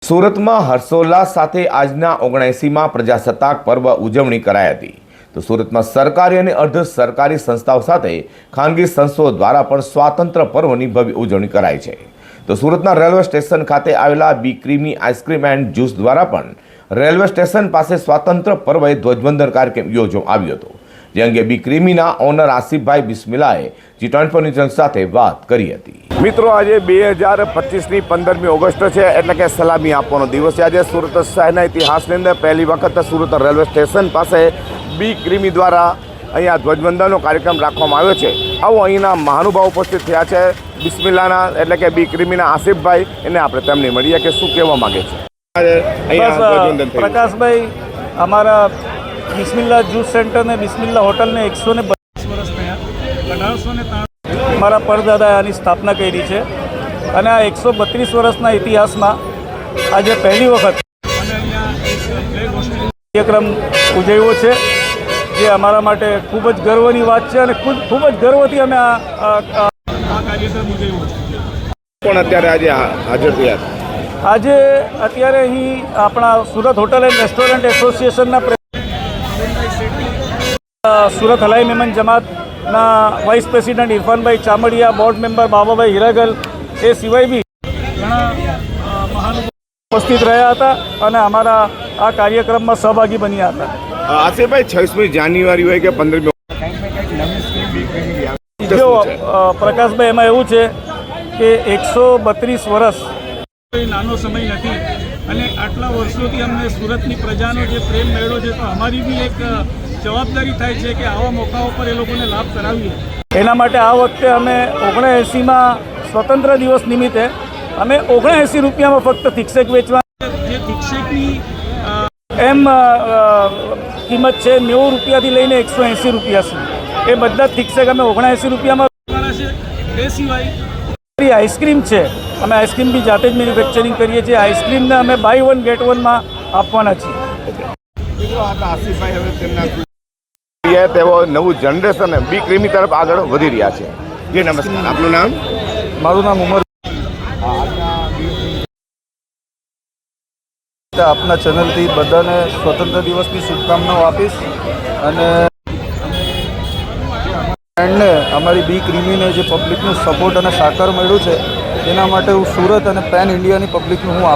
સુરતમાં હર્ષોલ્લાસ સાથે આજના 79માં પ્રજાસત્તાક પર્વ ઉજવણી કરાઈ હતી। તો સુરતમાં સરકારી અને અર્ધ સરકારી સંસ્થાઓ સાથે ખાનગી સંસ્થાઓ દ્વારા પણ સ્વાતંત્ર્ય પર્વની ભવ્ય ઉજવણી કરાઈ છે। તો સુરતના રેલવે સ્ટેશન ખાતે આવેલા બી ક્રીમી આઈસ્ક્રીમ એન્ડ જ્યુસ દ્વારા પણ રેલવે સ્ટેશન પાસે સ્વાતંત્ર્ય પર્વે ધ્વજવંદન કાર્યક્રમ યોજવામાં આવ્યો હતો, જે અંગે બી ક્રીમીના ઓનર આસિફભાઈ બિસ્મિલાએ G24 ન્યૂઝ સાથે વાત કરી હતી। મિત્રો, આજે 2025ની 15મી ઓગસ્ટ છે, એટલે કે સલામી આપવાનો દિવસ છે। આજે સુરત શહેરના ઇતિહાસની અંદર પહેલી વખત સુરત રેલવે સ્ટેશન પાસે બી ક્રીમી દ્વારા અહીંયા ધ્વજવંદનનો કાર્યક્રમ રાખવામાં આવ્યો છે। આવો અહીંના મહાનુભાવ ઉપસ્થિત થયા છે। બિસ્મિલ્લાના એટલે કે બી ક્રીમીના આસિફભાઈ, એને આપણે તેમને મળીએ કે શું કહેવા માગે છે। प्रकाश भाई, हमारा बिस्मिल्लाह जूस सेंटर ने बिस्मिल्लाह होटल ने 132 वर्ष થયા। 1893 हमारा परदादा આની સ્થાપના કરી છે અને આ 132 વર્ષના ઇતિહાસમાં આજે પહેલી વખત કાર્યક્રમ ઉજવ્યો છે, જે અમારા માટે ખૂબ જ ગર્વની વાત છે અને ખૂબ જ ગર્વથી અમે આ કાર્યક્રમ ઉજવ્યો છે। પણ અત્યારે આજે હાજર થયા આજે અત્યારે અહીં આપણા સુરત હોટલ એન્ડ રેસ્ટોરન્ટ એસોસિએશનના સુરત હલાઈ મહેમાન જમાતના vice president ઇરફાનભાઈ Chamadiya, board member Bababhai Hiragal, એ સિવાય બી ઘણા મહાનુભાવો ઉપસ્થિત રહ્યા હતા અને અમારા આ કાર્યક્રમમાં સહભાગી બન્યા હતા। આસિફભાઈ, 26મી જાન્યુઆરી હોય કે 15મી, જો પ્રકાશભાઈ, એમાં એવું છે કે 132 વર્ષ નાનો સમય નથી અને આટલા વર્ષોથી અમને સુરતની પ્રજાનો જે પ્રેમ મળ્યો છે, તો અમારી બી એક જવાબદારી થાય છે કે આવા મોકાઓ પર એ લોકોને લાભ કરાવીએ। એના માટે આ વખતે અમે 79માં સ્વતંત્ર દિવસ નિમિત્તે અમે 79 રૂપિયામાં ફક્ત થિક્સેક વેચવા, જે થિક્સેકની એમ કિંમત છે 90 રૂપિયાથી લઈને 180 રૂપિયા સુધી, એ બધા થિક્સેક અમે 79 રૂપિયામાં વેચવાના છે। એ સિવાય આઈસ્ક્રીમ છે, અમે આઈસ્ક્રીમ બી જાતે જ મેન્યુફેક્ચરિંગ કરીએ છીએ। આઈસ્ક્રીમને અમે બાય 1 ગેટ 1માં આપવાના છીએ। તેઓ નવું જનરેશન બી ક્રીમી તરફ આગળ વધી રહ્યા છે। જી નમસ્કાર, આપનું નામ? મારું નામ ઉમર। આપના ચેનલથી બધાને સ્વતંત્ર દિવસની શુભકામનાઓ આપીશ અને એન્ડને અમારી બી ક્રીમીને જે પબ્લિકનું સપોર્ટ અને સાકાર મળ્યું છે, એના માટે હું સુરત અને પેન ઇન્ડિયાની પબ્લિકનું હું